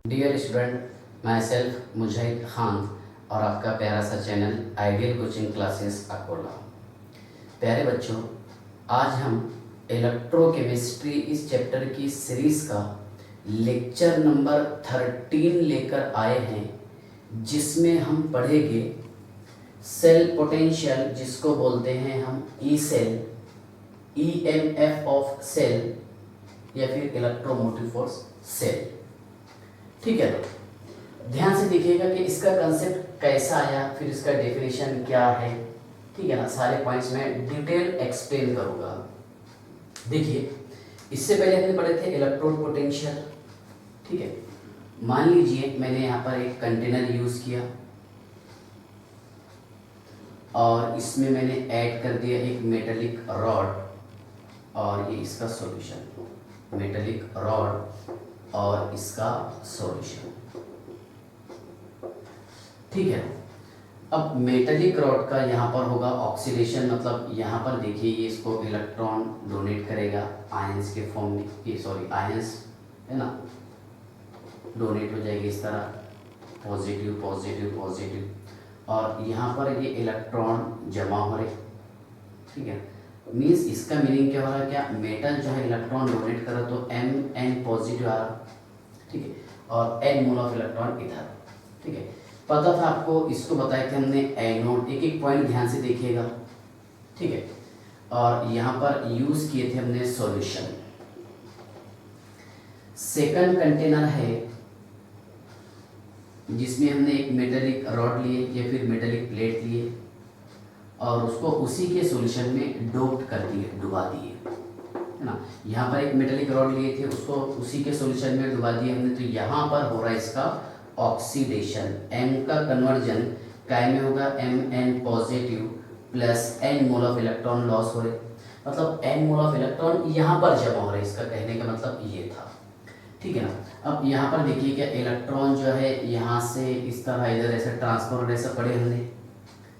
Dear student, my self मुजाहिद खान और आपका प्यारा सा channel ideal coaching classes Akola. प्यारे बच्चों, आज हम इलेक्ट्रोकेमिस्ट्री इस चैप्टर की सीरीज़ का लेक्चर नंबर 13 लेकर आए हैं, जिसमें हम पढ़ेंगे सेल पोटेंशियल, जिसको बोलते हैं हम E cell, EMF of cell या फिर इलेक्ट्रोमोटिव फोर्स सेल। ठीक है, तो ध्यान से देखिएगा कि इसका कंसेप्ट कैसा आया, फिर इसका डेफिनेशन क्या है। ठीक है ना, सारे पॉइंट्स में डिटेल एक्सप्लेन करूंगा। देखिए, इससे पहले हमने पढ़े थे इलेक्ट्रोड पोटेंशियल। ठीक है, मान लीजिए मैंने यहाँ पर एक कंटेनर यूज किया और इसमें मैंने ऐड कर दिया एक मेटेलिक रॉड और ये इसका सॉल्यूशन, मेटेलिक रॉड और इसका सॉल्यूशन। ठीक है, अब मेटेलिक रॉड का यहाँ पर होगा ऑक्सीडेशन, मतलब यहाँ पर देखिए ये इसको इलेक्ट्रॉन डोनेट करेगा आयंस के फॉर्म में, ये सॉरी आयंस है ना, डोनेट हो जाएगी इस तरह, पॉजिटिव पॉजिटिव पॉजिटिव, और यहाँ पर ये इलेक्ट्रॉन जमा हो रहे। ठीक है, मीन्स इसका मीनिंग क्या हो रहा है, क्या मेटल जो है इलेक्ट्रॉन डोनेट कर रहा, तो Mn पॉजिटिव आ रहा। ठीक है, और N मोल ऑफ इलेक्ट्रॉन इधर। ठीक है, पता था आपको, इसको बताए थे हमने एनोड, एक एक पॉइंट ध्यान से देखिएगा। ठीक है, और यहाँ पर यूज किए थे हमने सॉल्यूशन। सेकंड कंटेनर है जिसमें हमने एक मेटेलिक रॉड लिए या फिर मेटेलिक प्लेट लिए और उसको उसी के सॉल्यूशन में डोप्ड कर दिए, डुबा दिए, है ना। यहाँ पर एक मेटेलिक रॉड लिए थे, उसको उसी के सॉल्यूशन में डुबा दिए हमने, तो यहाँ पर हो रहा है इसका ऑक्सीडेशन। M का कन्वर्जन काय में होगा, Mn positive plus N mole of electron loss हो रहे, मतलब N मोल ऑफ इलेक्ट्रॉन यहाँ पर जमा हो रहे, इसका कहने का मतलब ये था। ठीक है ना, अब यहाँ पर देखिए क्या इलेक्ट्रॉन जो है यहाँ से इस तरह इधर ऐसे ट्रांसफर ऐसा पढ़े हमने।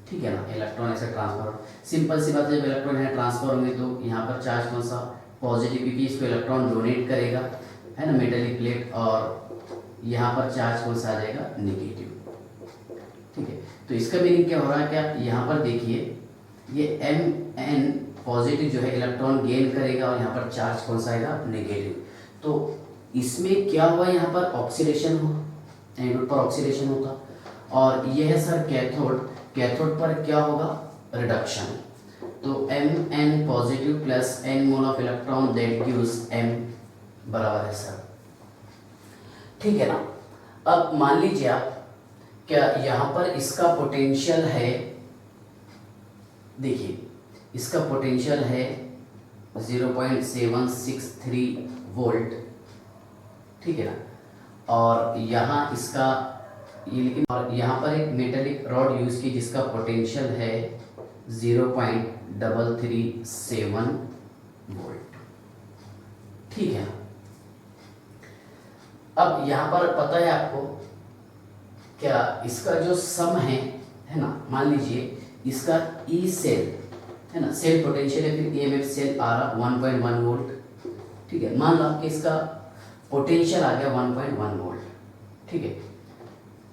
ठीक है ना, इलेक्ट्रॉन ऐसे ट्रांसफर, सिंपल सी बात है, जब इलेक्ट्रॉन है ट्रांसफर होंगे तो यहाँ पर चार्ज कौन सा, पॉजिटिव, क्योंकि इसको इलेक्ट्रॉन डोनेट करेगा, है ना, मेटेलिक प्लेट, और यहाँ पर चार्ज कौन सा आ जाएगा, नेगेटिव। ठीक है, तो इसका मीनिंग क्या हो रहा है, क्या यहाँ पर देखिए ये Mn पॉजिटिव जो है इलेक्ट्रॉन गेन करेगा और यहाँ पर चार्ज कौन सा आएगा, नेगेटिव। तो इसमें क्या हुआ, यहाँ पर ऑक्सीडेशन हुआ, एनोड पर ऑक्सीडेशन होता, और यह है सर कैथोड, कैथोड पर क्या होगा, रिडक्शन। तो Mn positive plus N mole of electron that gives M बराबर है सर। ठीक है ना, अब मान लीजिए आप, क्या यहाँ पर इसका पोटेंशियल है, देखिए इसका पोटेंशियल है 0.763 वोल्ट। ठीक है ना, और यहाँ इसका ये, लेकिन और यहाँ पर एक मेटेलिक रॉड यूज की जिसका पोटेंशियल है 0.337 वोल्ट। ठीक है, अब यहाँ पर पता है आपको, क्या इसका जो सम है ना, मान लीजिए इसका ई सेल है ना, सेल पोटेंशियल है, फिर EMF सेल आ रहा 1.1 वोल्ट। ठीक है, मान लो कि इसका पोटेंशियल आ गया 1.1 वोल्ट। ठीक है,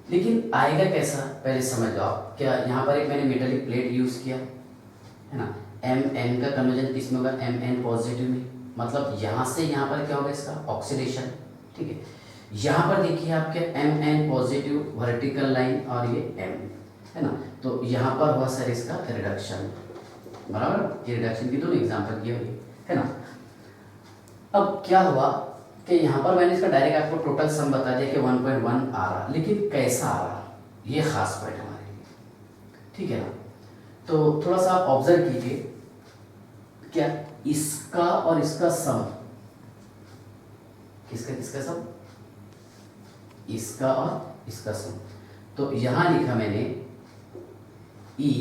लेकिन आएगा कैसा, पहले समझ लो आप। क्या यहाँ पर एक मैंने मेटेलिक प्लेट यूज किया है ना, Mn का कन्वर्जन किस में होगा, Mn पॉजिटिव में, मतलब यहाँ से यहाँ पर क्या होगा, इसका ऑक्सीडेशन। ठीक है, यहाँ पर देखिए आप, क्या Mn पॉजिटिव वर्टिकल लाइन और ये M है ना, तो यहाँ पर हुआ सर इसका रिडक्शन, बराबर, ये रिडक्शन की दोनों एग्जाम्पल किए हुए है ना। अब क्या हुआ कि यहाँ पर मैंने इसका डायरेक्ट आपको टोटल सम बता दिया कि 1.1 आ रहा, लेकिन कैसा आ रहा, ये खास पॉइंट हमारे लिए। ठीक है ना, तो थोड़ा सा आप ऑब्जर्व कीजिए, क्या इसका और इसका सम, किसका किसका सम, इसका और इसका सम, तो यहाँ लिखा मैंने E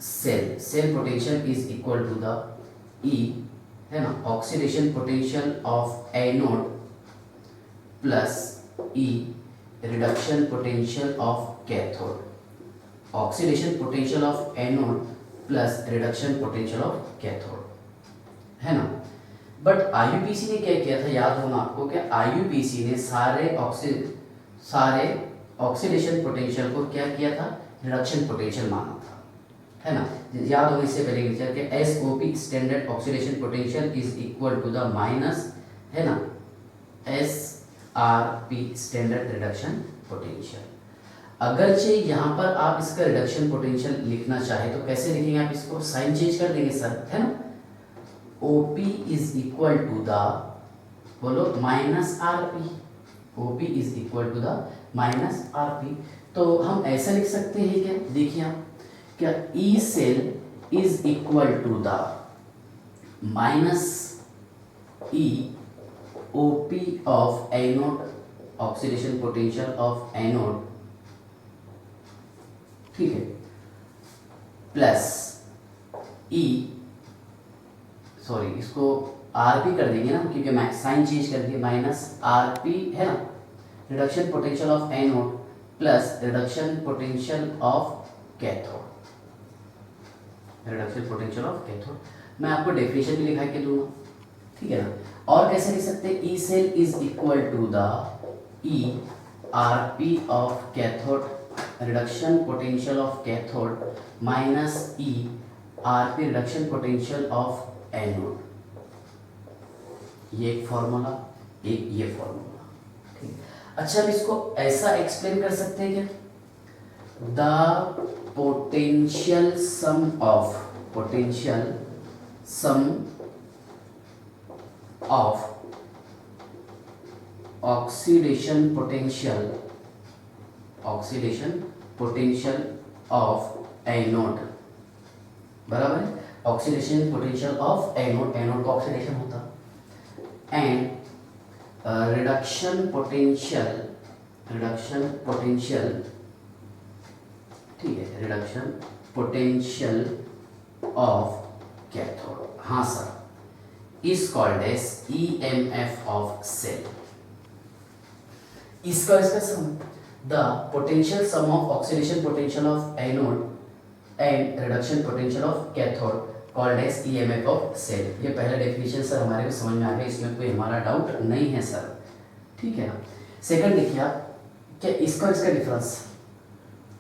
cell, cell potential is equal to the E है ना, oxidation potential of anode plus E reduction potential of cathode, oxidation potential of anode plus reduction potential of cathode, है ना। बट IUPAC ने क्या किया था, याद होना आपको, कि IUPAC ने सारे सारे ऑक्सीडेशन पोटेंशियल को क्या किया था, रिडक्शन पोटेंशियल माना था, है ना। याद हो इससे पहले लेक्चर के SOP standard oxidation potential is equal to the minus, है ना, SRP स्टैंडर्ड रिडक्शन पोटेंशियल। अगरचे यहाँ पर आप इसका रिडक्शन पोटेंशियल लिखना चाहे तो कैसे लिखेंगे आप इसको, साइन चेंज कर देंगे सर, है ना। OP is equal to the, बोलो, minus RP। OP is equal to the minus RP। तो हम ऐसा लिख सकते हैं क्या, देखिए आप, क्या E cell is equal to the minus E OP of anode, oxidation potential of anode, ठीक है, प्लस E, सॉरी इसको RP कर देंगे ना, क्योंकि मैं साइन चेंज कर दिया, माइनस RP, है ना, reduction potential of anode plus reduction potential of cathode, reduction potential of cathode. मैं आपको डेफिनेशन भी लिखा के दूंगा, ठीक है ना। और कैसे लिख सकते हैं, E cell is equal to the E RP of cathode, reduction potential of cathode, minus E RP reduction potential of anode. ये एक फॉर्मूला, एक ये फॉर्मूला, ठीक है। अच्छा, अब इसको ऐसा एक्सप्लेन कर सकते हैं क्या, the potential sum of, potential sum of oxidation potential, oxidation potential of anode, बराबर है, oxidation potential of anode, anode का ऑक्सीडेशन होता, and reduction potential, reduction potential, ठीक है, रिडक्शन पोटेंशियल ऑफ कैथोड, हाँ sir, is called as EMF of cell. इसका sum, the potential sum of oxidation potential of anode and reduction potential of cathode called as EMF of cell. ये पहला definition sir हमारे को समझ में आ गया, इसमें कोई हमारा डाउट नहीं है सर, ठीक है ना। सेकंड देखिए आप, क्या इसका डिफरेंस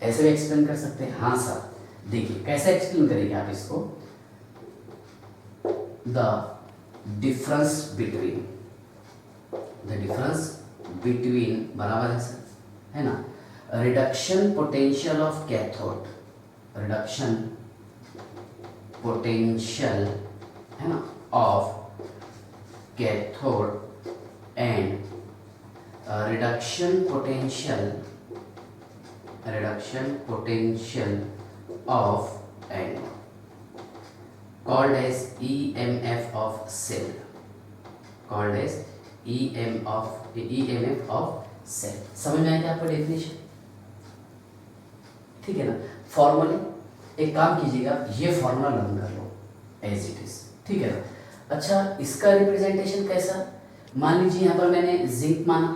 ऐसे भी एक्सप्लेन कर सकते हैं, हाँ सर, देखिए कैसे एक्सप्लेन करेंगे आप इसको, the difference between, the difference between, बराबर है सर, है ना, reduction potential of cathode, reduction potential, है ना, of cathode and reduction potential, reduction potential of anode called as EMF of cell, called as EMF of cell। समझ में आया क्या आपको डेफिनेशन, ठीक है ना। फॉर्मूले, एक काम कीजिएगा, ये फॉर्मूला लर्न कर लो एज इट इज, ठीक है ना। अच्छा, इसका रिप्रेजेंटेशन कैसा, मान लीजिए यहाँ पर मैंने जिंक माना,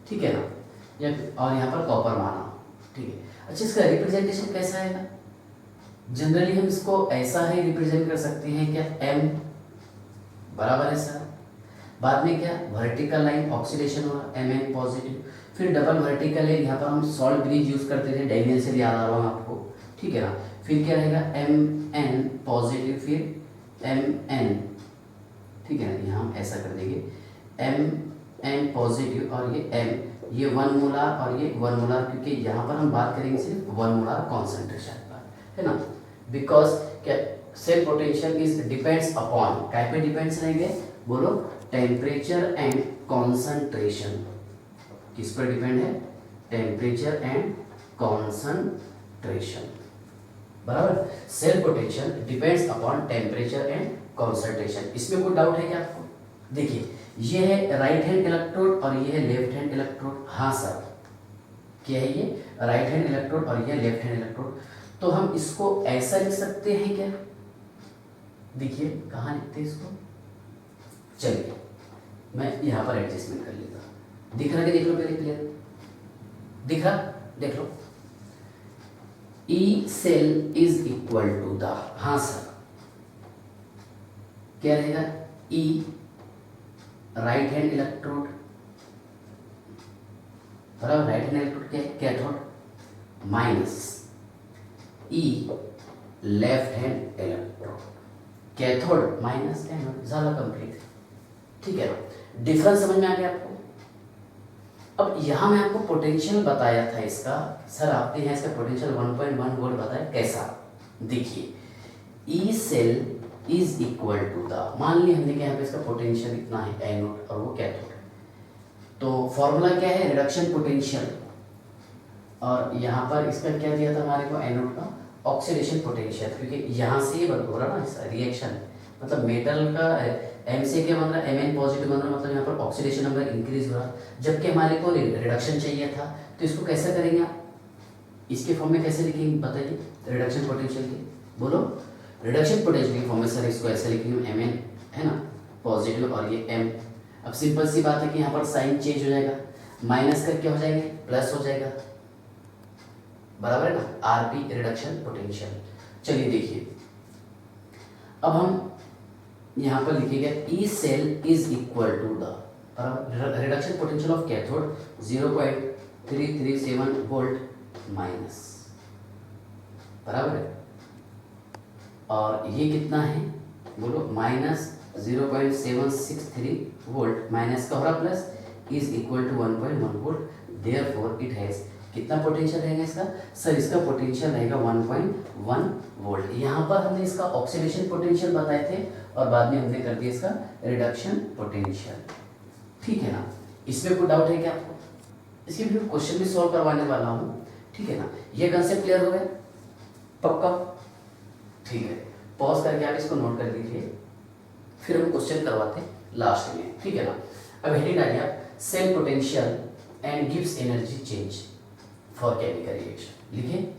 ठीक है ना, या और यहाँ पर कॉपर माना, ठीक है। अच्छा, इसका रिप्रेजेंटेशन कैसा आएगा, जनरली हम इसको ऐसा ही रिप्रेजेंट कर सकते हैं क्या, M, बराबर है सर, बाद में क्या, वर्टिकल लाइन ऑक्सीडेशन हुआ, Mn पॉजिटिव, फिर डबल वर्टिकल है, यहाँ पर हम सॉल्ट ब्रिज यूज करते थे, डायगोनल से याद आ रहा हूँ आपको, ठीक है ना। फिर क्या रहेगा, Mn पॉजिटिव, फिर Mn, ठीक है ना, यहाँ हम ऐसा कर देंगे, Mn पॉजिटिव और ये M, ये 1 मोलार और ये 1 मोलार, क्योंकि यहाँ पर हम बात करेंगे सिर्फ 1 मोलार कॉन्सेंट्रेशन पर, है ना। बिकॉज क्या, cell potential is depends upon, क्या पे डिपेंड्स रहेंगे, बोलो, टेम्परेचर एंड कॉन्सेंट्रेशन, किस पर डिपेंड है, टेम्परेचर एंड कॉन्सेंट्रेशन, बराबर। Cell potential depends upon temperature and concentration. इसमें कोई डाउट है क्या आपको, देखिए ये है राइट हैंड इलेक्ट्रोड और ये है लेफ्ट हैंड इलेक्ट्रोड, हाँ सर, क्या है ये, राइट हैंड इलेक्ट्रोड और ये लेफ्ट हैंड इलेक्ट्रोड। तो हम इसको ऐसा लिख सकते हैं क्या, देखिए कहाँ लिखते हैं इसको, चलिए मैं यहाँ पर एडजस्टमेंट कर लेता हूँ, दिख रहा है, देख लो पहले क्लियर दिख रहा, देख लो, E cell is equal to the, हाँ सर, क्या रहेगा, E राइट हैंड इलेक्ट्रोड बराबर, राइट हैंड इलेक्ट्रोड क्या है, cathode, minus E left hand electrode, cathode minus anode, ज़्यादा कंप्लीट। ठीक है, डिफरेंस समझ में आ गया आपको। अब यहाँ मैं आपको पोटेंशियल बताया था इसका, सर आपने यहाँ इसका पोटेंशियल 1.1 वोल्ट बताया, कैसा, देखिए E cell is equal to the, मान ली हमने क्या यहाँ पे इसका पोटेंशियल इतना है एनोड और वो कैथोड, तो फॉर्मूला क्या है, रिडक्शन पोटेंशियल, और यहाँ पर इसका क्या दिया था हमारे को, एनोड का ऑक्सीडेशन पोटेंशियल, क्योंकि यहाँ से ये हो रहा ना इसका रिएक्शन, मतलब मेटल का एम से क्या बन रहा है, Mn पॉजिटिव बन रहा है, मतलब यहाँ पर ऑक्सीडेशन नंबर इंक्रीज हो रहा है, जबकि हमारे को रिडक्शन चाहिए था। तो इसको कैसे करेंगे आप, इसके फॉर्म में कैसे लिखेंगे बताइए, रिडक्शन पोटेंशियल की, बोलो, रिडक्शन पोटेंशियल की फॉर्म में सर इसको ऐसे लिखेंगे, Mn है ना पॉजिटिव और ये M। अब सिंपल सी बात है कि यहाँ पर साइन चेंज हो जाएगा, माइनस करके हो जाएंगे प्लस हो जाएगा, बराबर है ना, Rp रिडक्शन पोटेंशियल। चलिए देखिए, अब हम यहाँ पर लिखेंगे E cell is equal to the, reduction potential of cathode 0.337 volt minus, बराबर है, और ये कितना है बोलो, माइनस 0.763 वोल्ट, माइनस का हो रहा plus, is equal to 1.1 volt, therefore it has, कितना पोटेंशियल रहेगा इसका, सर इसका पोटेंशियल रहेगा 1.1 वोल्ट। यहाँ पर हमने इसका ऑक्सीडेशन पोटेंशियल बताए थे और बाद में हमने कर दिया इसका रिडक्शन पोटेंशियल। ठीक है ना, इसमें कोई डाउट है क्या आपको, इसके भी क्वेश्चन भी सॉल्व करवाने वाला हूँ। ठीक है ना, ये कंसेप्ट क्लियर हो गया पक्का, ठीक है, पॉज करके आप इसको नोट कर लीजिए, फिर हम क्वेश्चन करवाते लास्ट में। ठीक है ना, अब हेडिंग डालिए आप, सेल पोटेंशियल एंड गिव्स energy change for chemical reaction, लिखिए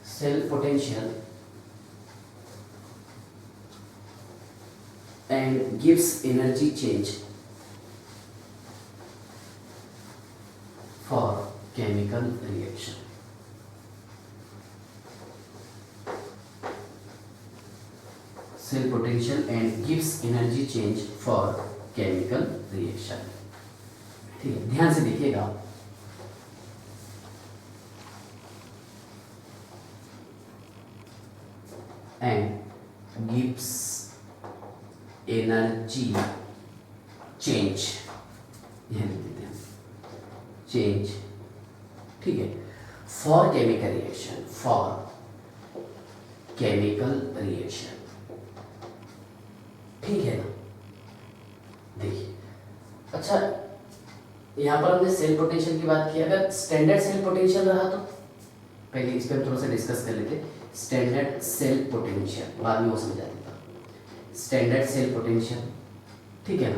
सेल पोटेंशियल एंड गिव्स energy change for chemical reaction. Cell potential and गिव्स energy change for chemical reaction. ठीक है, ध्यान से देखिएगा, एंड गिव्स एनर्जी चेंज, चेंज, ठीक है, for chemical reaction, for chemical reaction. ठीक है ना, देखिए, अच्छा यहाँ पर हमने सेल पोटेंशियल की बात की, अगर स्टैंडर्ड सेल पोटेंशियल रहा तो पहले इस पर थोड़ा सा डिस्कस कर लेते, स्टैंडर्ड सेल पोटेंशियल बाद में वो समझा देता, स्टैंडर्ड सेल पोटेंशियल। ठीक है ना,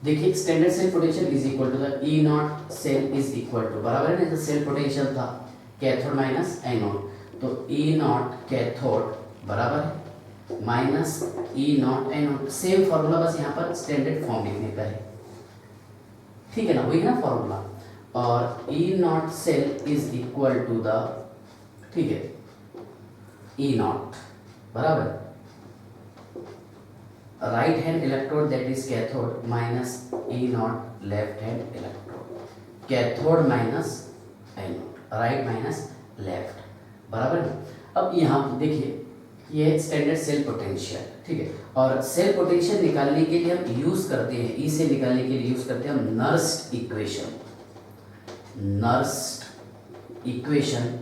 देखिए standard cell potential is equal to the E not cell is equal to, बराबर है ना, तो सेल पोटेंशियल था कैथोड माइनस एनोड, तो ई नॉट कैथोड बराबर है minus E not anode, same formula, बस यहाँ पर स्टैंडर्ड फॉर्म लिखने का है। ठीक है ना, वही है ना फॉर्मूला, और E not cell is equal to the, ठीक है, ई नॉट बराबर right hand electrode that is cathode minus E naught left hand electrode, cathode minus anode, right minus left, बराबर है। अब यहाँ देखिए ये स्टैंडर्ड सेल पोटेंशियल, ठीक है, और सेल पोटेंशियल निकालने के लिए हम यूज करते हैं, ई से निकालने के लिए यूज करते हैं हम नर्स्ड इक्वेशन, नर्स्ड इक्वेशन,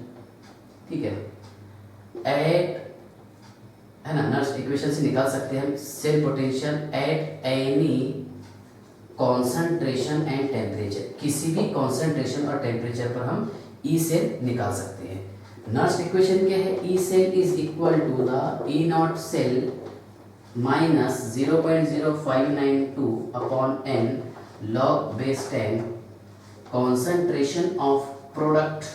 ठीक है, एट, है ना, नर्स्ड इक्वेशन से निकाल सकते हैं हम cell potential at any concentration and temperature, किसी भी कॉन्सेंट्रेशन और टेम्परेचर पर हम ई से निकाल सकते हैं। नर्स्ड इक्वेशन क्या है, E cell is equal to the E not cell minus 0.0592 upon N log base 10 concentration of product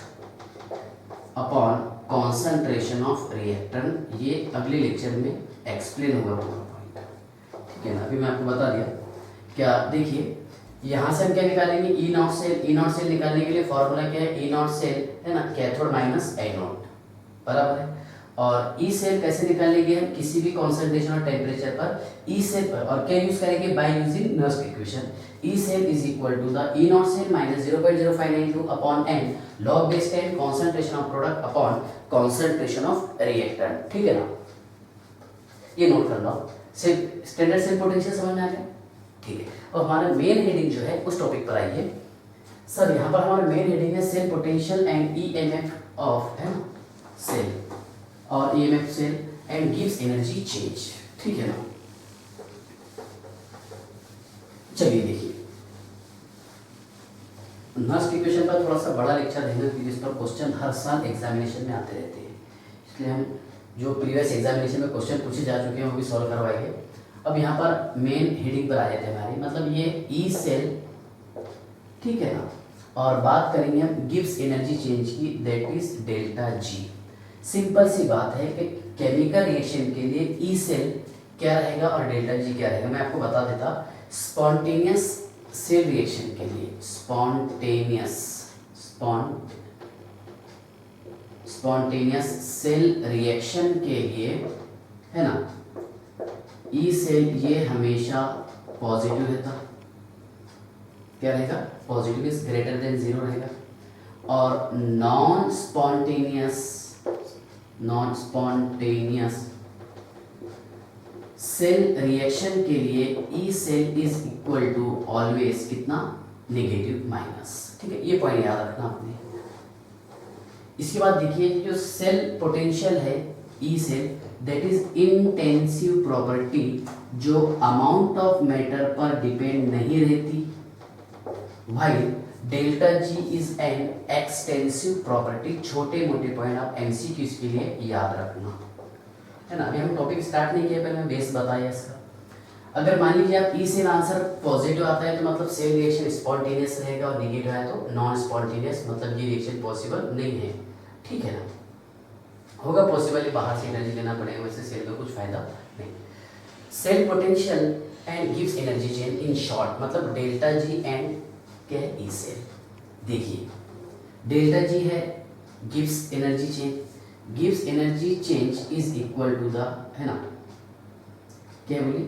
upon concentration of reactant. ये अगले लेक्चर में एक्सप्लेन होगा पूरा पॉइंट, ठीक है ना, अभी मैं आपको बता दिया। क्या देखिए यहाँ से हम क्या निकालेंगे, E not cell, E not cell निकालने के लिए फॉर्मूला क्या है, ई नॉट सेल है ना कैथोड माइनस एनोड, बराबर है, और ई सेल कैसे निकालेंगे हम, किसी भी कॉन्सेंट्रेशन और टेम्परेचर पर ई सेल पर, और क्या यूज करेंगे, by using Nernst equation. E cell is equal to the E not cell minus 0.0592 upon N log base 10 concentration of product upon concentration of reactant. ठीक है ना, ये नोट कर लो। सिर्फ स्टैंडर्ड सेल पोटेंशियल समझ में आ गया। ठीक है, और हमारा मेन हेडिंग जो है उस टॉपिक पर आइए। सर यहाँ पर हमारा मेन हेडिंग है cell potential and EMF of, है ना, सेल और ईएमएफ सेल एंड गिव्स एनर्जी चेंज। ठीक है ना, चलिए देखिए, नर्स इक्वेशन पर थोड़ा सा बड़ा लेक्चर देंगे क्योंकि इस पर क्वेश्चन हर साल एग्जामिनेशन में आते रहते हैं, इसलिए हम जो प्रीवियस एग्जामिनेशन में क्वेश्चन पूछे जा चुके हैं वो भी सॉल्व करवाएंगे। अब यहाँ पर मेन हेडिंग पर आ जाते हैं हमारी, मतलब ये ई सेल, ठीक है ना, और बात करेंगे हम गिव्स एनर्जी चेंज की, that is delta G. Simple सी बात है कि केमिकल रिएक्शन के लिए ई सेल क्या रहेगा और डेल्टा जी क्या रहेगा, मैं आपको बता देता। स्पॉन्टेनियस सेल रिएक्शन के लिए, स्पॉन्टेनियस सेल रिएक्शन के लिए, है ना, ई सेल ये हमेशा पॉजिटिव रहता, क्या रहेगा, पॉजिटिव इज ग्रेटर देन 0 रहेगा। और नॉन स्पॉन्टेनियस सेल रिएक्शन के लिए E cell is equal to always कितना, नेगेटिव माइनस। ठीक है, ये पॉइंट याद रखना आपने। इसके बाद देखिए जो सेल पोटेंशियल है E cell, that is intensive property जो अमाउंट ऑफ मैटर पर डिपेंड नहीं रहती, while delta G is an extensive property. छोटे मोटे पॉइंट आप एमसीक्यूज के लिए याद रखना, है ना। अभी हम टॉपिक स्टार्ट नहीं किया, पहले मैं बेस बताया इसका। अगर मान लीजिए आप ई सेल आंसर पॉजिटिव आता है तो मतलब सेल रिएक्शन स्पॉन्टेनियस रहेगा, और नेगेटिव है तो नॉन स्पॉन्टेनियस, मतलब ये रिएक्शन पॉसिबल नहीं है। ठीक है ना, होगा पॉसिबल ही बाहर से एनर्जी लेना पड़ेगा, वैसे सेल का कुछ फायदा नहीं। सेल पोटेंशियल एंड गिव्स एनर्जी चेंज, इन शॉर्ट मतलब डेल्टा जी एंड क्या है, ई सेल। देखिए डेल्टा जी है गिव्स एनर्जी चेंज, गिव्स energy change is equal to the, है ना, क्या बोली,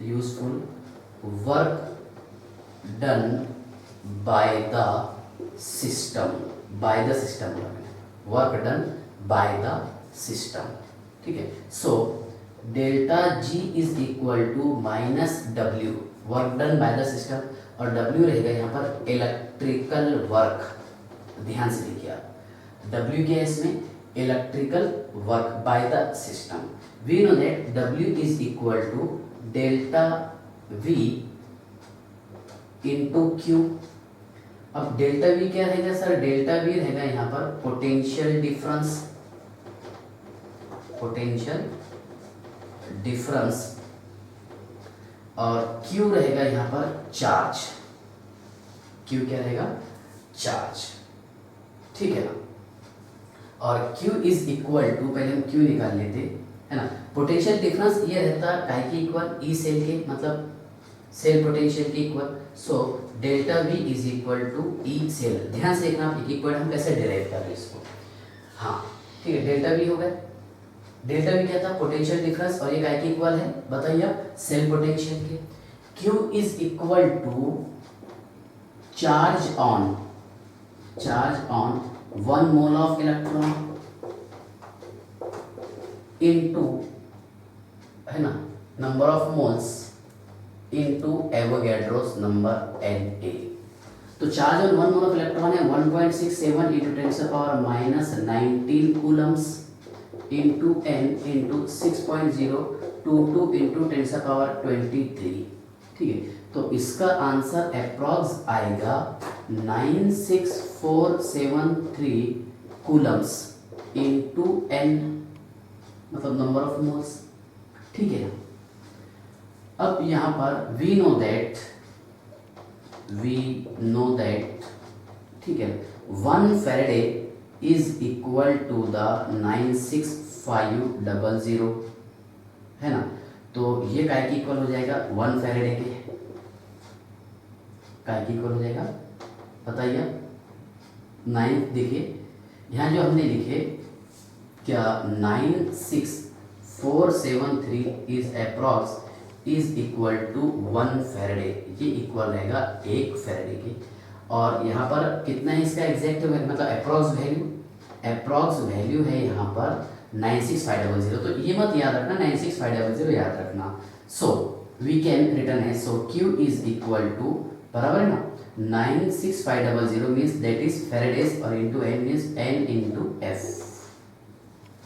useful work done by the system, work done by the system. ठीक है, so delta G is equal to minus W, work done by the system, और W रहेगा यहाँ पर इलेक्ट्रिकल वर्क। ध्यान से देखिए आप, डब्ल्यू क्या है इसमें, electrical work by the system. We know that W is equal to delta V into Q. अब डेल्टा वी क्या रहेगा सर, डेल्टा वी रहेगा यहाँ पर पोटेंशियल डिफरेंस, और Q रहेगा यहाँ पर चार्ज, Q क्या रहेगा, चार्ज। ठीक है ना, और Q इज इक्वल टू, पहले हम Q निकाल लेते, है ना। पोटेंशियल डिफरेंस ये रहता है काय के इक्वल, ई सेल के, मतलब सेल पोटेंशियल के equal. So delta V is equal to E cell. ध्यान से देखना आप, एक इक्वल हम कैसे डिराइव कर रहे हैं इसको। हाँ ठीक है, डेल्टा V हो गया, डेल्टा V क्या था, पोटेंशियल डिफरेंस, और ये काय के इक्वल है, बताइए आप, सेल पोटेंशियल के। Q is equal to charge on 1 mole of electron into, है ना, number of moles into Avogadro's number Na। तो charge on 1 mole of electron है 1.67 into 10⁻⁻19 coulombs into n into 6.022 into 10⁻23। ठीक है, तो इसका आंसर अप्रॉक्स आएगा 96473 कूलम्स इंटू n, मतलब नंबर ऑफ मोल्स। ठीक है, अब यहाँ पर वी नो दैट, ठीक है, 1 Faraday is equal to the 96500, है ना। तो ये काय की इक्वल हो जाएगा, 1 फैराडे के काय की इक्वल हो जाएगा, बताइए। 9 देखिए यहाँ जो हमने लिखे क्या 96473 is approx is equal to 1 Faraday, ये इक्वल रहेगा 1 फैराडे के। और यहाँ पर कितना है इसका एग्जैक्ट मतलब अप्रॉक्स वैल्यू है यहाँ पर 96500, तो ये मत याद रखना, 96500 याद रखना। सो वी कैन रिटर्न है, सो Q इज इक्वल टू बराबर है ना 96500 मीन्स दैट इज फैराडेज और into N means N into F,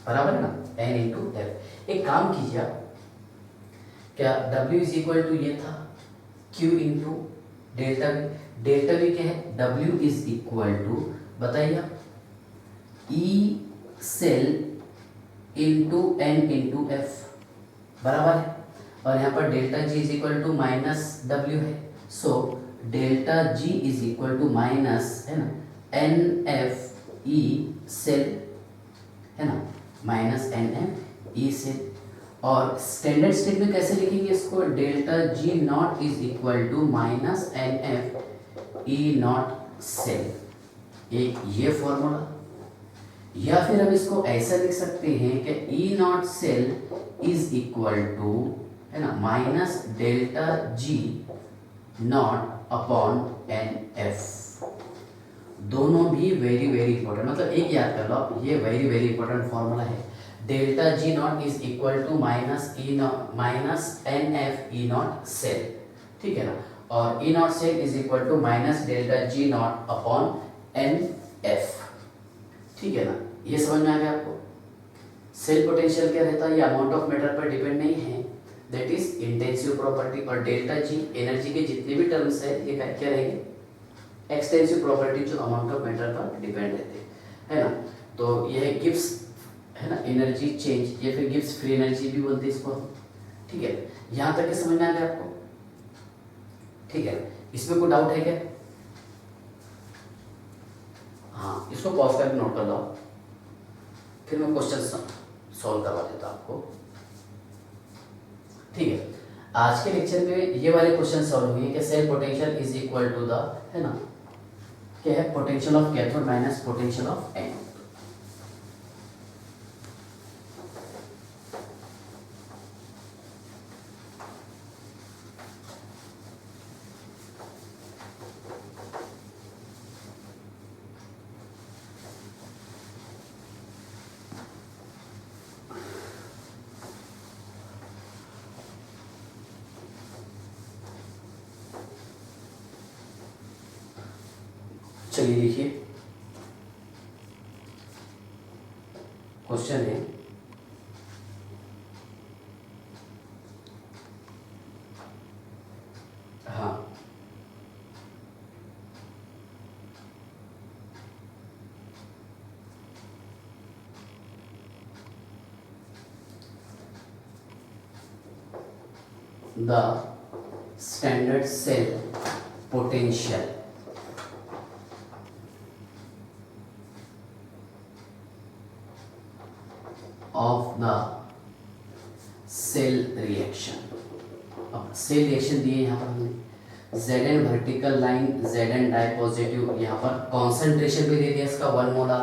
बराबर है ना N इंटू F। एक काम कीजिए आप, क्या W इज इक्वल टू ये था Q into delta V, delta V क्या है W इज इक्वल टू बताइए E cell into N into F, बराबर है। और यहाँ पर delta G is equal to minus W है, so delta G is equal to minus है ना NF E सेल है ना माइनस NF E सेल। और स्टैंडर्ड स्टेट में कैसे लिखेंगे इसको, delta G not is equal to minus NF E not cell, एक ये फॉर्मूला। या फिर हम इसको ऐसा लिख सकते हैं कि E not cell is equal to है ना minus delta G not upon NF। दोनों भी वेरी वेरी इंपॉर्टेंट, मतलब एक याद कर लो, ये वेरी वेरी इंपॉर्टेंट फॉर्मूला है। Delta G not is equal to minus NF E not cell, ठीक है ना, और E not cell is equal to minus delta G not upon NF, ठीक है ना। ये समझ में आ गया आपको। सेल पोटेंशियल क्या रहता है, ये अमाउंट ऑफ मैटर पर डिपेंड नहीं है, दैट इज इंटेंसिव प्रॉपर्टी। और डेल्टा G एनर्जी के जितने भी टर्म्स है ये क्या रहेंगे, एक्सटेंसिव प्रॉपर्टी, जो अमाउंट ऑफ मैटर पर डिपेंड रहते हैं, है ना। तो यह है गिब्स है ना एनर्जी चेंज, या फिर गिब्स फ्री एनर्जी भी बोलते हैं इसको, ठीक है। यहाँ तक के समझ में आ गया आपको, ठीक है। इसमें कोई डाउट है क्या? हाँ, इसको पॉज करके नोट कर लो, फिर मैं क्वेश्चन सॉल्व करवा देता आपको, ठीक है। आज के लेक्चर में ये वाले क्वेश्चन सॉल्व हुए कि cell potential is equal to the है ना क्या है potential of cathode minus potential of anode. चलिए देखिए, क्वेश्चन है हाँ the standard cell potential of the cell reaction। अब सेल रिएक्शन दिए यहाँ पर हमने, Zn vertical line, Zn di positive, यहाँ पर कॉन्सेंट्रेशन भी दे दिया इसका 1 मोलर,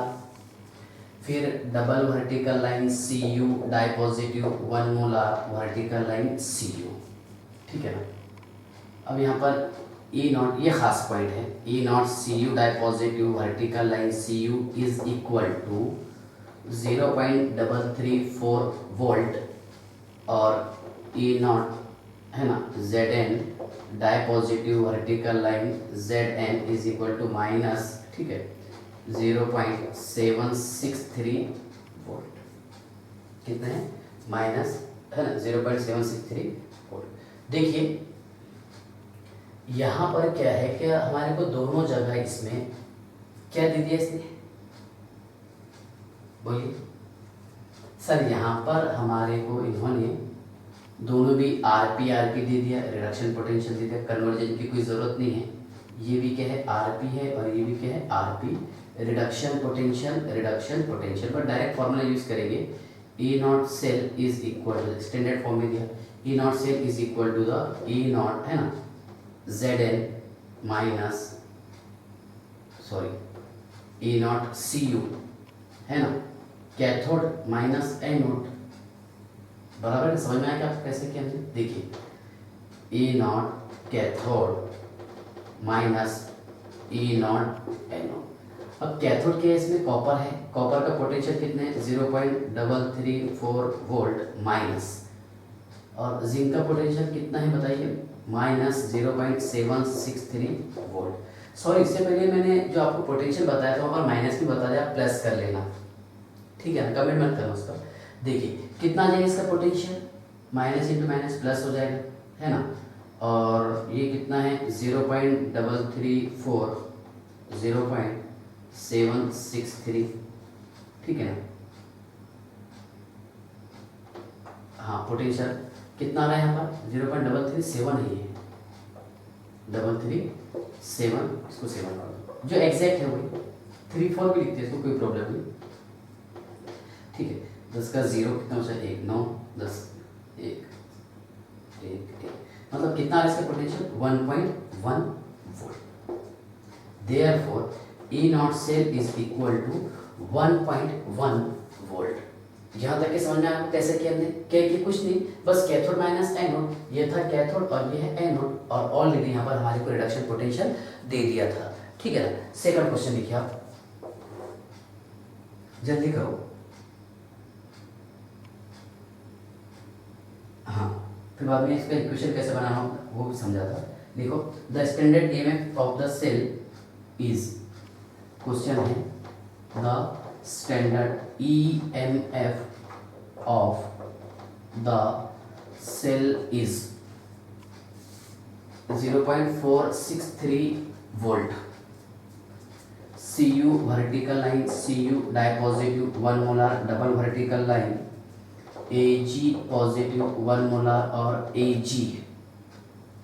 फिर double vertical line Cu di positive 1 molar vertical line Cu, ठीक है ना। अब यहाँ पर E नॉट, ये खास पॉइंट है, E not Cu di positive vertical line Cu is equal to 0.334 volt, और E नॉट है ना Zn di positive vertical line Zn is equal to minus, ठीक है 0.763 वोल्ट, कितना है माइनस है ना 0.763 वोल्ट। देखिए यहाँ पर क्या है, क्या हमारे को दोनों जगह इसमें क्या दे दिया इसने, बोलिए सर। यहाँ पर हमारे को इन्होंने दोनों भी आरपी दे दिया, रिडक्शन पोटेंशियल दे दिया, कन्वर्जन की कोई ज़रूरत नहीं है। ये भी क्या है आरपी है और ये भी क्या है आरपी, रिडक्शन पोटेंशियल पर डायरेक्ट फॉर्मूला यूज़ करेंगे। E not cell is equal to, standard form में दिया, E not cell is equal to the E naught है ना Zn माइनस ई नॉट Cu है ना, कैथोड माइनस एनोड बराबर है। समझ में आया क्या आपको कैसे किया हमने? देखिए E not cathode minus E not anode. अब कैथोड के इसमें कॉपर है, कॉपर का पोटेंशियल कितने 0.334 वोल्ट माइनस, और जिंक का पोटेंशियल कितना है बताइए, माइनस 0.763 वोल्ट। सॉरी, इससे पहले मैंने जो आपको पोटेंशियल बताया था वहाँ पर माइनस भी बता दिया, प्लस कर लेना, ठीक है ना, कमेंट मत करना उस पर। देखिए कितना आ जाएगा इसका potential, minus into minus plus हो जाएगा, है ना, और ये कितना है 0.334 0.763, ठीक है ना। हाँ पोटेंशियल कितना आ रहा है यहाँ पर 0.337 ही है, 337, इसको 7 कर दो, जो एग्जैक्ट है वही 34 भी लिखते हैं, इसको कोई प्रॉब्लम नहीं, ठीक है। 10 का 0 कितना हो जाए 1, 9 10 1 1 मतलब कितना आ रहा है इसका potential 1.1 volt. Therefore E not cell is equal to 1.1 volt. यहाँ तक के समझ में आपको कैसे किया हमने, क्या किया, कुछ नहीं, बस कैथोड माइनस एनोड, ये था कैथोड और ये है एनोड, और ऑलरेडी यहाँ पर हमारे को रिडक्शन पोटेंशियल दे दिया था, ठीक है ना। सेकंड क्वेश्चन लिखिए आप, जल्दी करो। हाँ फिर बाद में इसका इक्वेशन कैसे बनाना होगा वो भी समझा था। देखो the standard EMF of the cell is, question है the standard EMF of the cell is 0.463 volt. CU vertical line, CU dipositive 1 molar, double vertical line AG positive 1 molar और AG,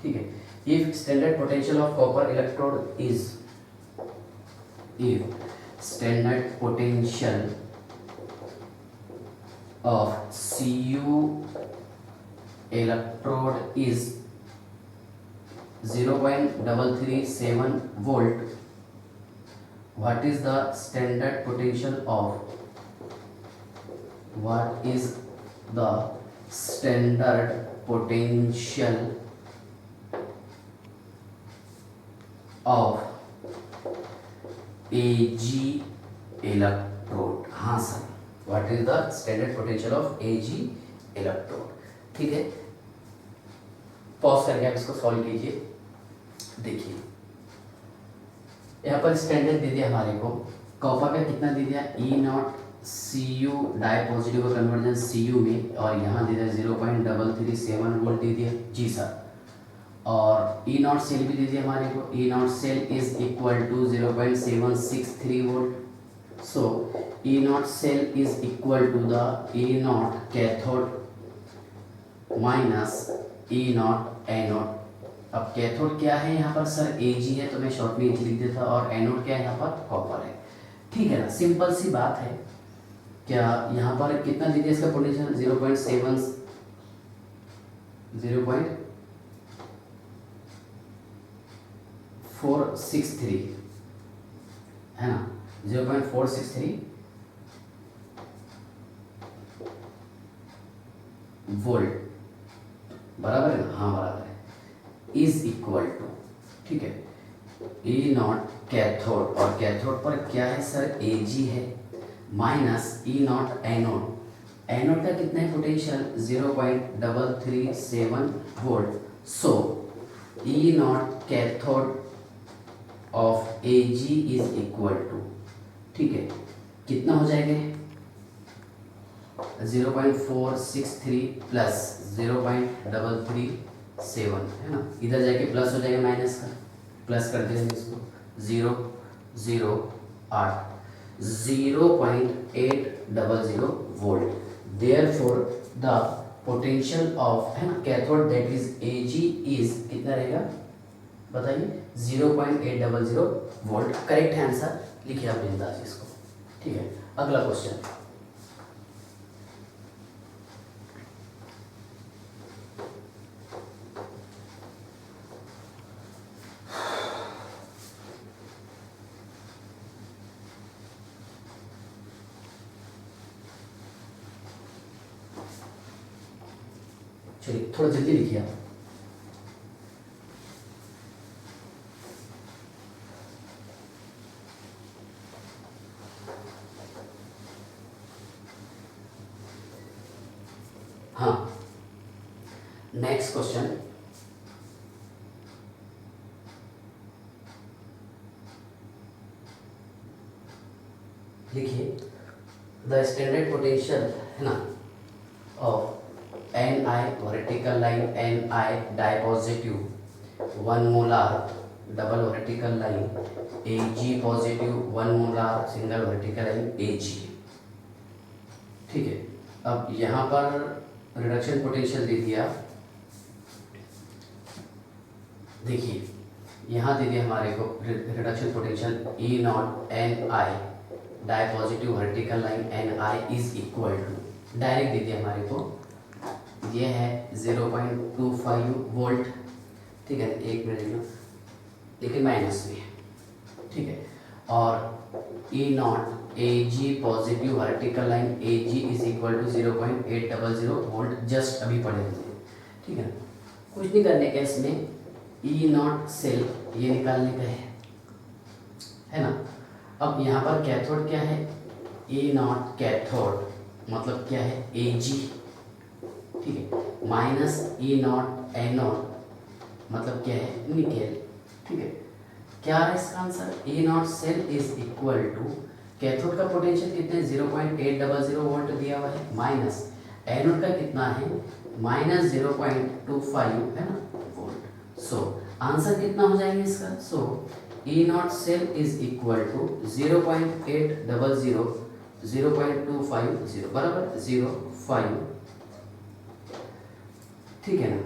ठीक है। If standard potential of copper electrode is, if standard potential of CU electrode is 0.337 volt, what is the standard potential of, what is the standard potential of AG electrode? हाँ sir, what is the standard potential of AG electrode, ठीक है। Pause करके आप इसको solve कीजिए। देखिए यहाँ पर स्टैंडर्ड दे दिया हमारे को, कॉपर का कितना दे दिया E नॉट CU डायपॉजिटिव का कन्वर्जन CU में, और यहाँ दे दिया 0.337 वोल्ट दे दिया, जी सर। और ई नॉट सेल भी दे दिया हमारे को, E not cell is equal to 0.763 volt. So E not cell is equal to the E not cathode minus E not anode. अब कैथोड क्या है यहाँ पर सर AG है, तो मैं शॉर्ट में AG लिख देता, और एनोड क्या है यहाँ पर कॉपर है, ठीक है ना। सिंपल सी बात है, क्या यहाँ पर कितना दे दिया इसका पोटेंशियल 0.463 है ना, 0.463 वोल्ट, बराबर है ना, हाँ बराबर है, इज इक्वल टू, ठीक है, ई नॉट कैथोड, और कैथोड पर क्या है सर AG है, minus E not anode, anode का कितना है potential 0.337 volt. So E not cathode of AG is equal to, ठीक है, कितना हो जाएगा 0.463 प्लस 0.337 है ना, इधर जाके प्लस हो जाएगा, माइनस का प्लस कर देंगे इसको, 0 0 8 0.800 volt. Therefore the potential of, है ना, cathode that is AG is कितना रहेगा बताइए 0.800 वोल्ट। करेक्ट है आंसर, लिखिए आप बिंदास इसको, ठीक है। अगला क्वेश्चन, चलिए थोड़ा जल्दी लिखिए आप। हाँ, नेक्स्ट क्वेश्चन, लिखिए द स्टैंडर्ड पोटेंशियल है ना of N I vertical line, N I die positive 1 molar double vertical line, A G positive 1 molar single vertical line A G. ठीक है, अब यहाँ पर रिडक्शन पोटेंशियल दे दिया। देखिए यहाँ दे दिया हमारे को reduction potential E naught N I die positive vertical line N I is equal to, direct दे दिया हमारे को, ये है 0.25 वोल्ट। ठीक है, एक मिनट में, लेकिन माइनस में है। ठीक है, और E naught A G positive vertical line A G is equal to 0.800 volt, just अभी पढ़े थे। ठीक है, कुछ नहीं करने का इसमें, ई नॉट सेल ये निकालने का है ना। अब यहाँ पर कैथोड क्या है, ए नॉट कैथोड मतलब क्या है ए जी। ठीक है, माइनस ई नॉट एनोड मतलब क्या है निकेल। ठीक है, क्या है इसका answer, A not cell is equal to, cathode का पोटेंशियल कितने 0.800 वोल्ट दिया हुआ है, माइनस एनोड का कितना है माइनस 0.25 है ना वोल्ट। सो आंसर कितना हो जाएगा इसका, so E not cell is equal to 0.800 0.250 बराबर 05। ठीक है ना,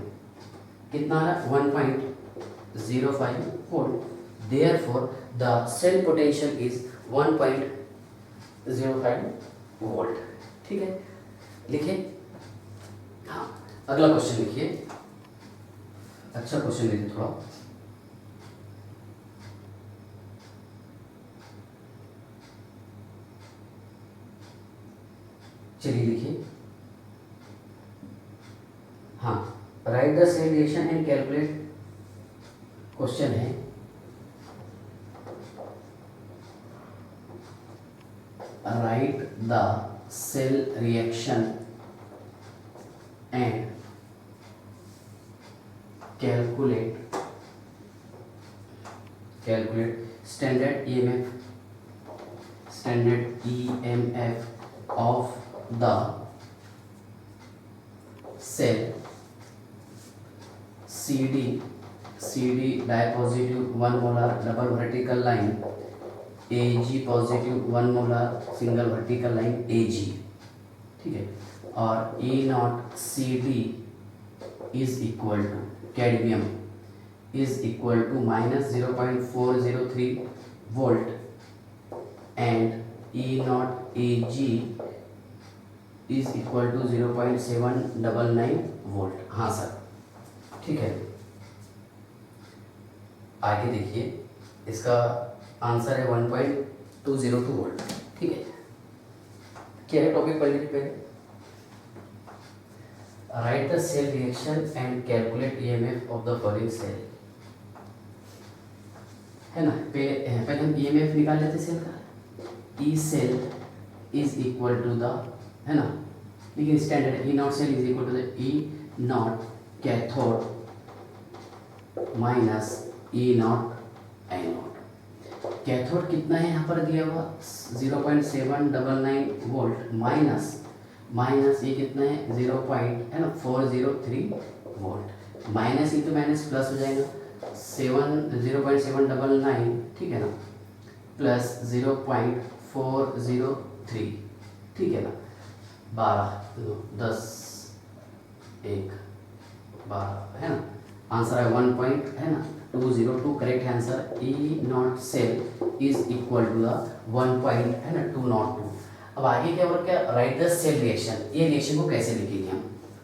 कितना आ रहा 1.05 volt, therefore the cell potential is 1.05 volt. ठीक है, लिखिए। हाँ, अगला क्वेश्चन लिखिए, अच्छा क्वेश्चन लिखिए थोड़ा। चलिए लिखिए। हाँ, write the cell reaction and calculate, question है write the cell reaction and calculate standard EMF of the cell CD die positive 1 molar double vertical line, AG positive 1 molar single vertical line AG। ठीक है, और E not CD is equal to cadmium is equal to minus 0.403 volt and E not AG is equal to 0.799 volt. हाँ sir, ठीक है, आगे देखिए, इसका answer है 1.202 वोल्ट। ठीक है, क्या है टॉपिक पढ़ लीजिए पहले, write the cell reaction and calculate EMF of the following cell, है ना। पहले हम ईएमएफ निकाल लेते सेल का, E cell is equal to the, है ना, लेकिन standard E not cell is equal to the E not cathode minus E not anode. Cathode कितना है यहाँ पर दिया हुआ 0.799 वोल्ट माइनस ये कितना है 0.403 volt, minus into minus plus हो जाएगा 0.799। ठीक है ना, प्लस 0.403। ठीक है ना, 12 10 1 12 है ना, आंसर है 1 है ना 202 correct answer. E not cell is equal to the 1 है ना 202। अब आगे क्या बोल क्या, राइट द सेल रिएक्शन, ये रिएक्शन को कैसे लिखेंगे हम,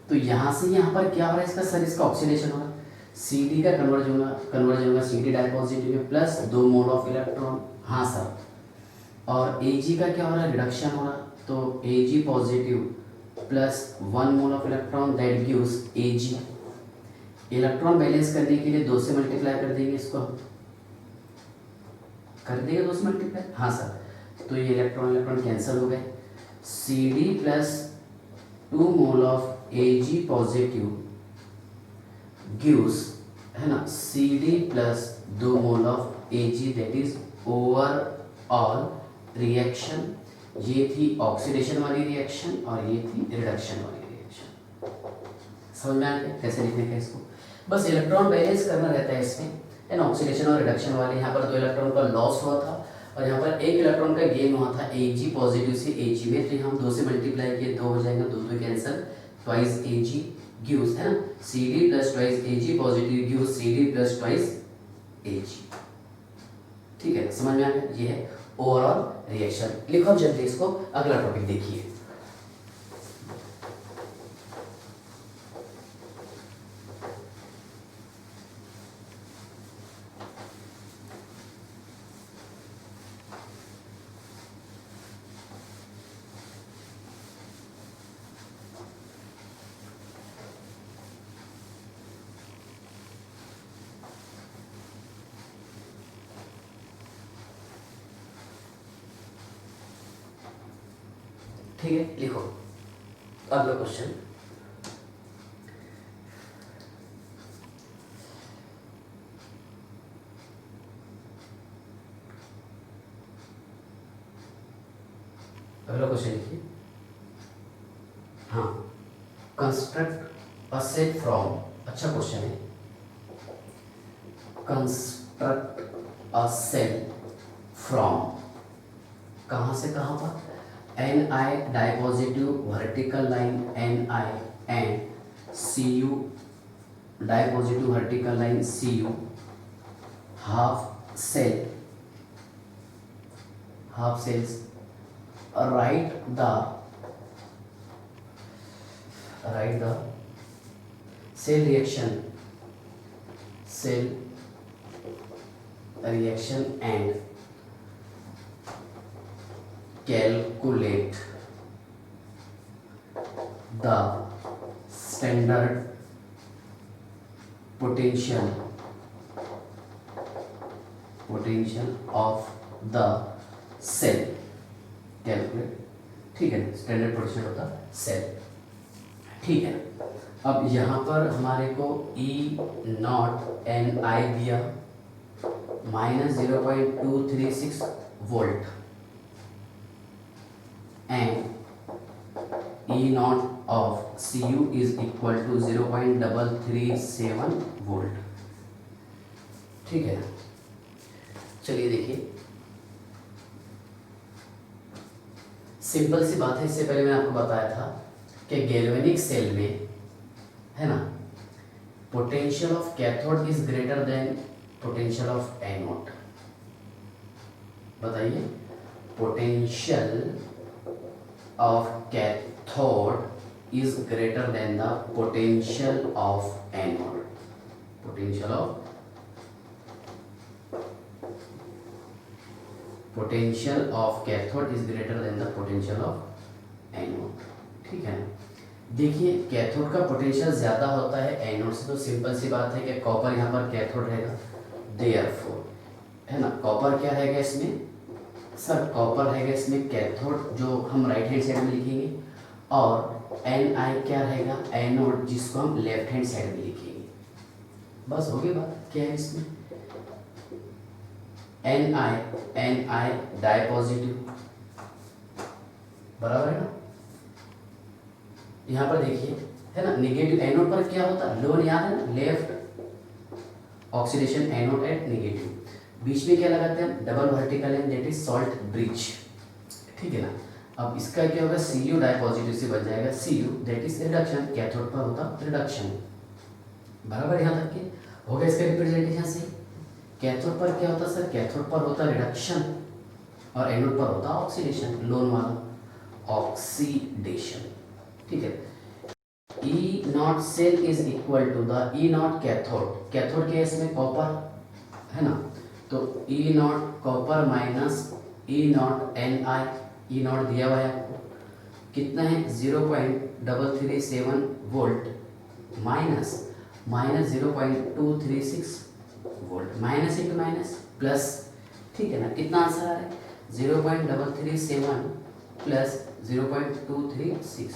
तो यहाँ से यहाँ पर क्या हो रहा है इसका सर, इसका ऑक्सीडेशन होगा, सी डी का कन्वर्जन होगा सी डी डाइपॉजिटिव में प्लस 2 मोल ऑफ इलेक्ट्रॉन। हाँ सर, और ए जी का क्या हो रहा है रिडक्शन हो रहा, तो A G positive plus 1 mole of electron that gives Ag। Electron balance करने के लिए 2 से मल्टीप्लाई कर देंगे, इसको कर देंगे 2 से मल्टीप्लाई। हाँ सर, तो ये इलेक्ट्रॉन कैंसिल हो गए। Cd plus 2 mole of Ag positive gives, है ना, Cd plus 2 mole of Ag, that is overall reaction. ये थी ऑक्सीडेशन वाली रिएक्शन और ये थी रिडक्शन वाली रिएक्शन। समझ में आ गया कैसे लिखने का इसको? बस इलेक्ट्रॉन बैलेंस करना रहता है इसमें, है ना। ऑक्सीडेशन और रिडक्शन वाले, यहाँ पर 2 इलेक्ट्रॉन का लॉस हुआ था और यहाँ पर 1 इलेक्ट्रॉन का गेन हुआ था Ag पॉजिटिव से Ag में, तो हम 2 से मल्टीप्लाई किए, 2 हो जाएगा, 2 कैंसिल, ट्वाइस Ag गिव्स, है ना, Cd plus twice Ag positive gives Cd plus twice Ag। ठीक है, समझ में आ गया? ये है ओवरऑल रिएक्शन। लिखो अब जल्दी इसको, अगला टॉपिक देखिए। ठीक है, लिखो अगला क्वेश्चन। अगला क्वेश्चन लिखिए। हाँ, कंस्ट्रक्ट अ सेट फ्रॉम, अच्छा क्वेश्चन है, कंस्ट्रक्ट अ सेल फ्रॉम, कहाँ से कहाँ पर, Ni dipositive vertical line Ni and Cu dipositive vertical line Cu, half cells, write the cell reaction and calculate the standard potential of the cell, calculate, ठीक है, standard potential of the cell. ठीक है, अब यहाँ पर हमारे को E0 Ni दिया -0.236 volt and E0 of Cu is equal to 0.337 volt. ठीक है, चलिए देखिए, सिंपल सी बात है। इससे पहले मैंने आपको बताया था कि गैल्वेनिक सेल में, है ना, potential of cathode is greater than potential of anode. बताइए, potential of cathode is greater than the potential of anode. Potential of cathode is greater than the potential of anode. ठीक है, देखिए cathode का potential ज़्यादा होता है anode से, तो सिंपल सी बात है कि कॉपर यहाँ पर कैथोड रहेगा, देयरफॉर, है ना, कॉपर क्या रहेगा इसमें, सर कॉपर रहेगा इसमें कैथोड, जो हम राइट हैंड साइड में लिखेंगे, और Ni क्या रहेगा, एनोड, जिसको हम लेफ्ट हैंड साइड में लिखेंगे। बस हो गई बात। क्या है इसमें, Ni डाइपॉजिटिव, बराबर है ना। यहाँ पर देखिए, है ना, नेगेटिव एनोड पर क्या होता है, लोन याद है ना, left oxidation anode at negative, बीच में क्या लगाते हैं, double vertical line, that is salt bridge. ठीक है ना। अब इसका क्या होगा, Cu डाइपॉजिटिव से बन जाएगा Cu, that is reduction, cathode पर होता रिडक्शन, बराबर। यहाँ तक के हो गया इसका रिप्रेजेंटेशन से। कैथोड पर क्या होता सर, कैथोड पर होता रिडक्शन और एनोड पर होता ऑक्सीडेशन, लोन वाला ऑक्सीडेशन। ठीक है, E0 cell is equal to the E0 cathode, cathode के इसमें कॉपर है ना, तो E0 copper minus E0 Ni, E0 दिया हुआ है आपको, कितना है 0.337 volt minus -0.236 volt, minus into minus plus, ठीक है ना। कितना आंसर आ रहा है 0.337 प्लस 0.236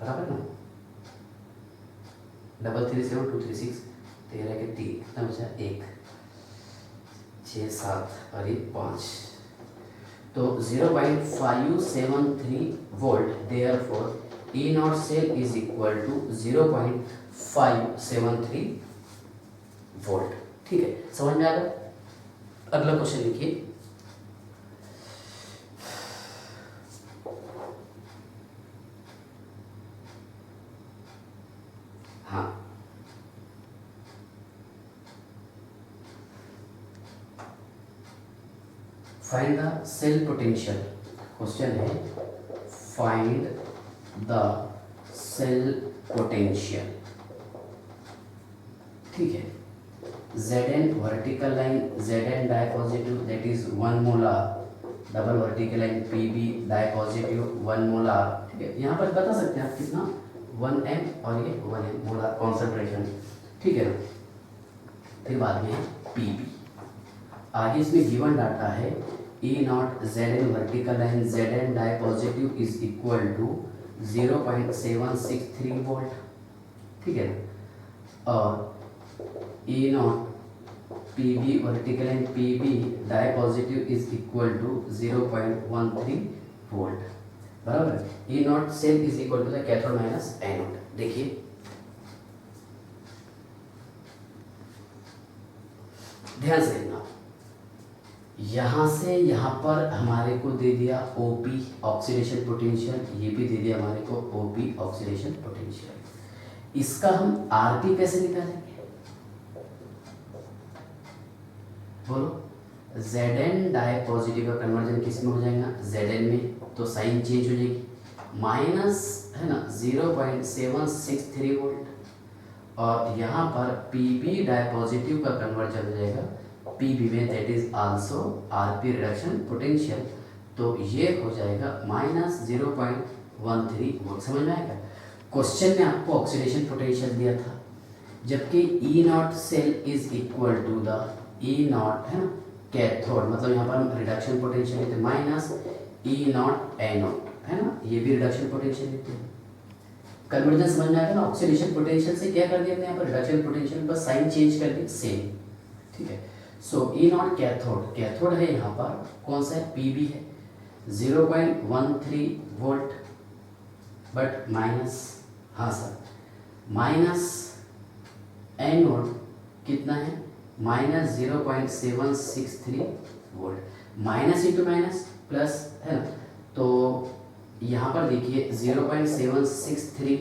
बराबर ना। 337 13 के 3 कितना बचा 1 6 7 और 1 5, तो 0.573 volt, therefore E not cell is equal to 0.573 volt. ठीक है, समझ में आ गया। अगला क्वेश्चन लिखिए। हाँ, find the cell potential. Question है फाइंड द सेल पोटेंशियल। ठीक है, Zn vertical line, Zn di positive that is 1 molar, double vertical line Pb di positive 1 molar. ठीक है, यहाँ पर बता सकते हैं आप कितना 1m और ये 1m मोलार कॉन्सेंट्रेशन। ठीक है ना। फिर बाद में Pb, आगे इसमें गिवन डाटा है E not Zn vertical line Zn di positive is equal to 0.763 volt. ठीक है ना। और E not Pb vertical line Pb di positive is equal to 0.13 volt, बराबर। E not cell is equal to the cathode minus anode. देखिए ध्यान से देखना, यहाँ से यहाँ पर हमारे को दे दिया OP ऑक्सीडेशन पोटेंशियल, ये भी दे दिया हमारे को OP ऑक्सीडेशन पोटेंशियल। इसका हम RP कैसे निकालेंगे बोलो। Zn डाई पॉजिटिव का कन्वर्जन किस में हो जाएगा Zn में, तो साइन चेंज हो जाएगी, माइनस है ना 0.763 वोल्ट, और यहाँ पर Pb डाई पॉजिटिव का कन्वर्जन हो जाएगा Pb में, that is also Rp reduction potential, तो ये हो जाएगा -0.13 वोल्ट। समझ में आएगा। क्वेश्चन में आपको ऑक्सीडेशन पोटेंशियल दिया था, जबकि E not cell is equal to the E not है ना कैथोड, मतलब यहाँ पर हम रिडक्शन पोटेंशियल लेते हैं माइनस E नॉट एनोड, है ना, ये भी रिडक्शन पोटेंशियल लेते हैं। कन्वर्जन समझ में आएगा ना। ऑक्सीडेशन पोटेंशियल से क्या कर दिया हमने यहाँ पर रिडक्शन पोटेंशियल, बस साइन चेंज कर दी सेम। ठीक है, सो E नॉट कैथोड, कैथोड है यहाँ पर कौन सा है Pb है 0.13 वोल्ट, बट माइनस, हाँ सर, माइनस एनोड कितना है -0.763 volt, minus into minus plus है ना। तो यहाँ पर देखिए 0.763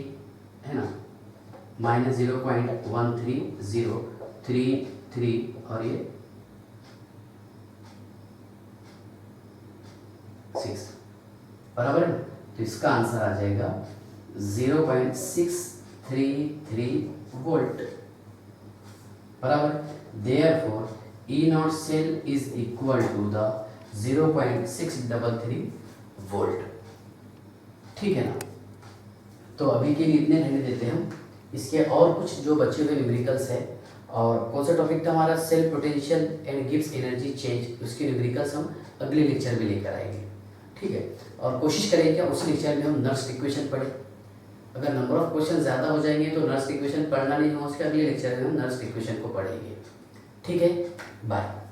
है ना माइनस 0.13033 और ये 6 बराबर है। तो इसका आंसर आ जाएगा 0.633 वोल्ट, बराबर। Therefore, E not cell is equal to the 0.633 volt. ठीक है ना। तो अभी के लिए इतने रहने देते हैं हम। इसके और कुछ जो बचे हुए न्यूमेरिकल्स है, और कौन सा टॉपिक था हमारा सेल पोटेंशियल एंड गिव्स एनर्जी चेंज, उसके न्यूमेरिकल्स हम अगले लेक्चर में लेकर आएंगे। ठीक है, और कोशिश करेंगे क्या उस लेक्चर में हम नर्स इक्वेशन पढ़ें। अगर नंबर ऑफ क्वेश्चन ज़्यादा हो जाएंगे तो नर्स इक्वेशन पढ़ना नहीं हो, उसके अगले लेक्चर में हम नर्स इक्वेशन को पढ़ेंगे। ठीक है, बाय।